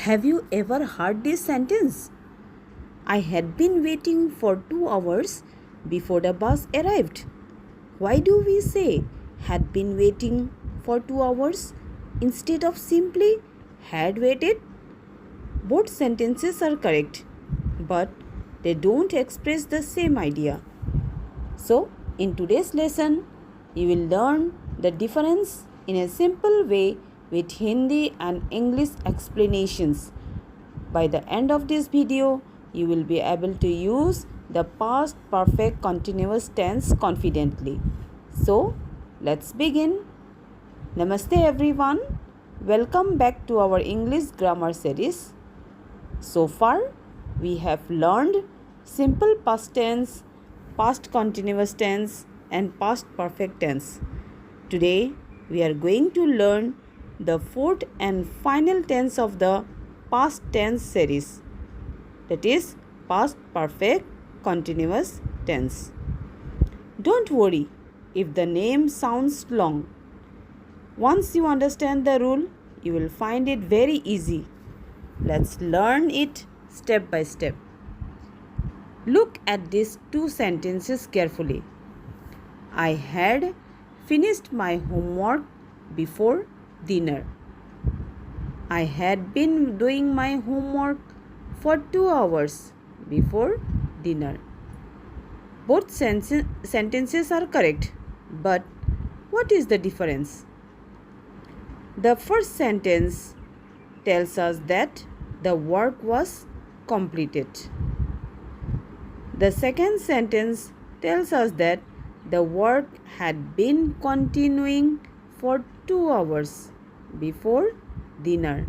Have you ever heard this sentence? I had been waiting for 2 hours before the bus arrived. Why do we say had been waiting for 2 hours instead of simply had waited? Both sentences are correct, but they don't express the same idea. So, in today's lesson, you will learn the difference in a simple way with Hindi and English explanations. By the end of this video, you will be able to use the past perfect continuous tense confidently. So, let's begin. Namaste everyone. Welcome back to our English grammar series. So far, we have learned simple past tense, past continuous tense and past perfect tense. Today, we are going to learn the fourth and final tense of the past tense series, that is past perfect continuous tense. Don't worry if the name sounds long. Once you understand the rule, you will find it very easy. Let's learn it step by step. Look at these two sentences carefully. I had finished my homework before dinner. I had been doing my homework for 2 hours before dinner. Both sentences are correct, but what is the difference? The first sentence tells us that the work was completed. The second sentence tells us that the work had been continuing for 2 hours before dinner.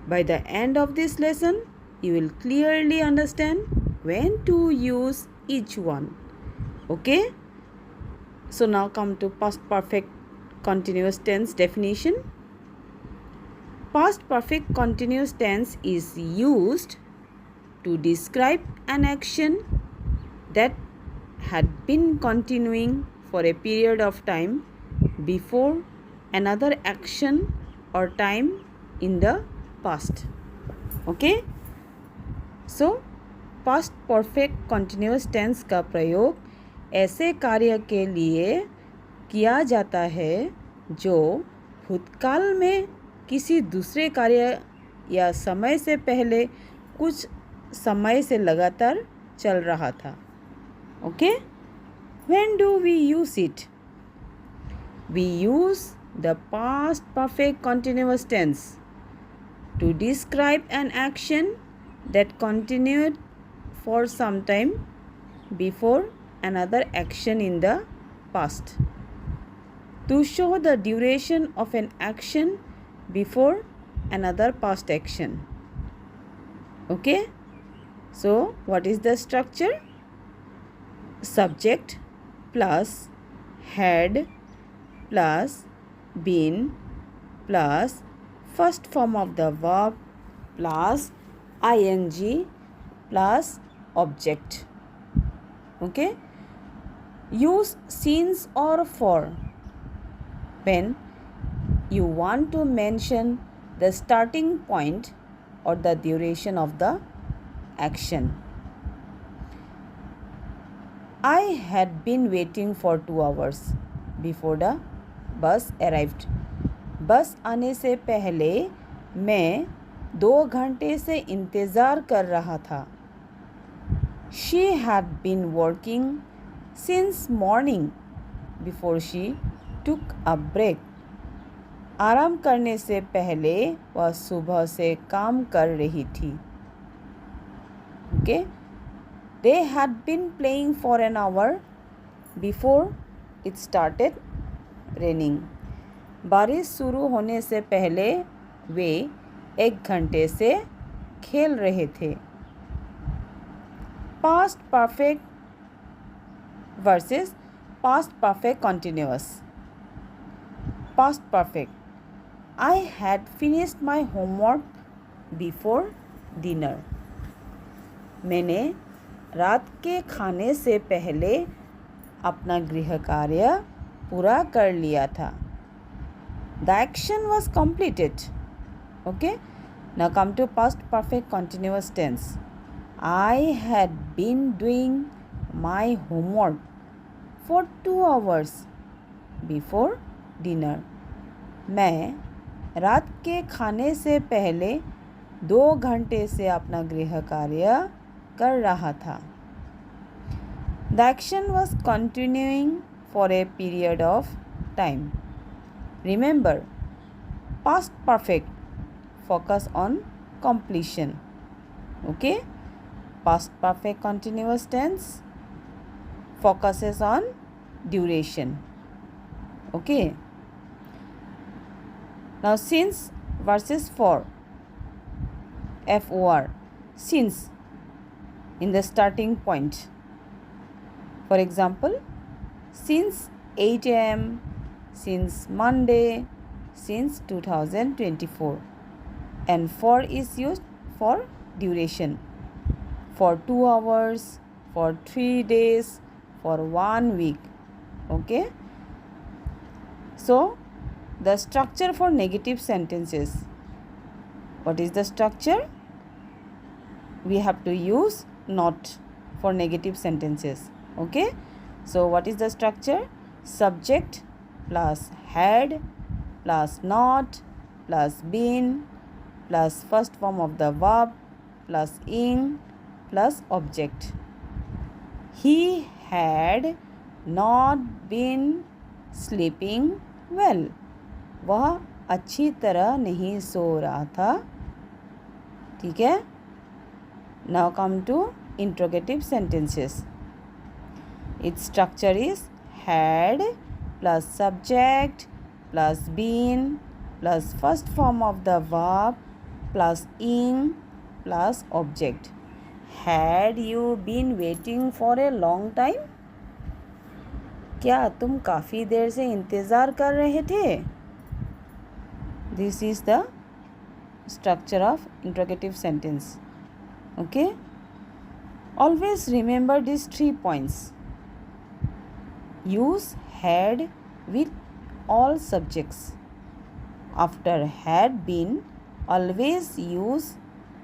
By the end of this lesson, you will clearly understand when to use each one. Okay? So now come to past perfect continuous tense definition. Past perfect continuous tense is used to describe an action that had been continuing for a period of time before another action or time in the past. Okay? So, past perfect continuous tense का प्रयोग ऐसे कार्य के लिए किया जाता है जो भूतकाल में किसी दूसरे कार्य या समय से पहले कुछ समय से लगातार चल रहा था. Okay? When do we use it? We use the past perfect continuous tense to describe an action that continued for some time before another action in the past. To show the duration of an action before another past action. Okay? So, what is the structure? Subject plus had plus been plus first form of the verb plus ing plus object. Okay? Use since or for when you want to mention the starting point or the duration of the action. I had been waiting for 2 hours before the bus arrived. बस आने से पहले मैं 2 घंटे से इंतज़ार कर रहा था. She had been working since morning before she took a break. आराम करने से पहले वह सुबह से काम कर रही थी. Okay? They had been playing for an hour before it started raining. बारिश शुरू होने से पहले वे 1 घंटे से खेल रहे थे. Past perfect versus past perfect continuous. Past perfect. I had finished my homework before dinner. मैंने रात के खाने से पहले अपना गृह कार्य पूरा कर लिया था. The action was completed. Okay? Now come to past perfect continuous tense. I had been doing my homework for 2 hours before dinner. मैं रात के खाने से पहले 2 घंटे से अपना गृह कार्य कर रहा था. The action was continuing for a period of time. Remember, past perfect focus on completion. Okay? Past perfect continuous tense focuses on duration. Okay? Now since versus for. FOR. Since in the starting point. For example, since 8 a.m., since Monday, since 2024. And for is used for duration. For 2 hours, for 3 days, for 1 week. Okay? So, the structure for negative sentences. What is the structure? We have to use not for negative sentences. Okay? So, what is the structure? Subject plus had plus not plus been plus first form of the verb plus ing plus object. He had not been sleeping well. वह अच्छी तरह नहीं सो रहा था. ठीक है? Now come to interrogative sentences. Its structure is had plus subject plus been plus first form of the verb plus ing plus object. Had you been waiting for a long time? क्या तुम काफ़ी देर से इंतज़ार कर रहे थे? This is the structure of interrogative sentence. Okay? Always remember these 3 points. Use had with all subjects. After had been, always use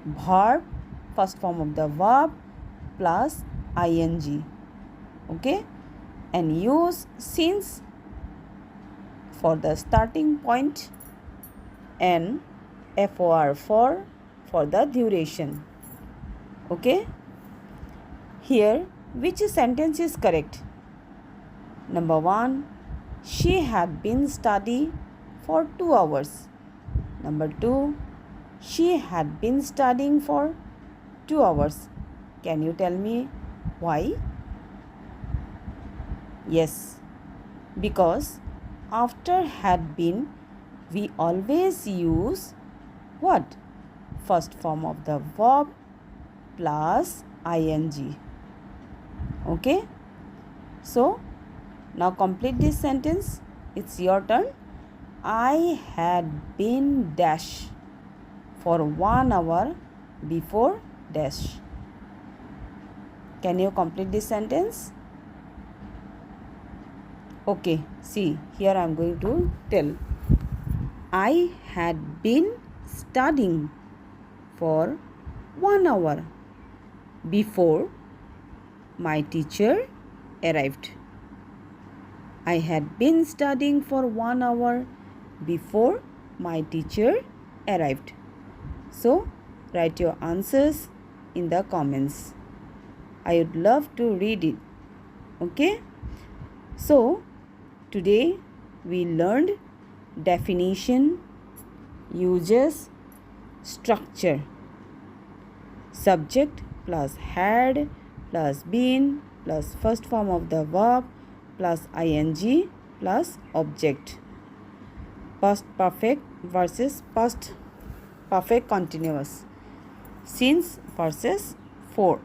verb, first form of the verb plus ing. Okay? And use since for the starting point and FOR for the duration. Okay? Here, which sentence is correct? Number 1, she had been studying for 2 hours. Number 2, she had been studying for 2 hours. Can you tell me why? Yes, because after had been, we always use what? First form of the verb plus ing. Okay? So, now complete this sentence. It's your turn. I had been dash for 1 hour before dash. Can you complete this sentence? Okay, see, here I am going to tell. I had been studying for 1 hour before my teacher arrived. I had been studying for 1 hour before my teacher arrived. So, write your answers in the comments. I would love to read it. Okay? So, today we learned definition, uses, structure, subject plus had plus been plus first form of the verb plus ing plus object. Past perfect versus past perfect continuous. Since versus for.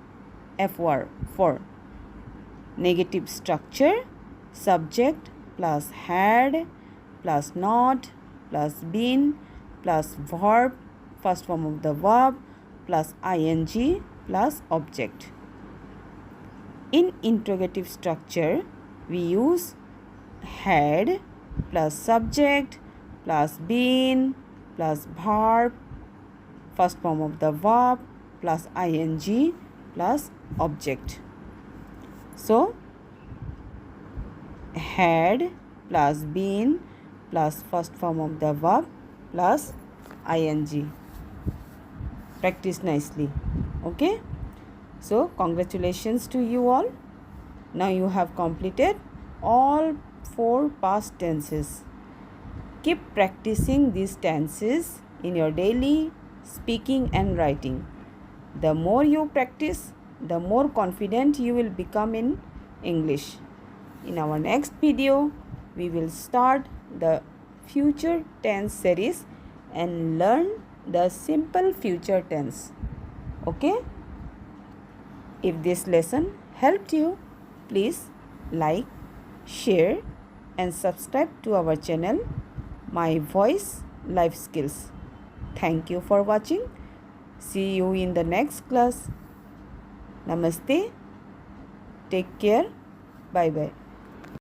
For. Negative structure, subject plus had plus not plus been plus verb, first form of the verb plus ing plus object. In interrogative structure, we use had plus subject plus been plus verb, first form of the verb plus ing plus object. So had plus been plus first form of the verb plus ing. Practice nicely. Okay. So congratulations to you all. Now you have completed all 4 past tenses. Keep practicing these tenses in your daily speaking and writing. The more you practice, the more confident you will become in English. In our next video, we will start the future tense series and learn the simple future tense. Okay? If this lesson helped you, please like, share and subscribe to our channel, My Voice Life Skills. Thank you for watching. See you in the next class. Namaste. Take care. Bye bye.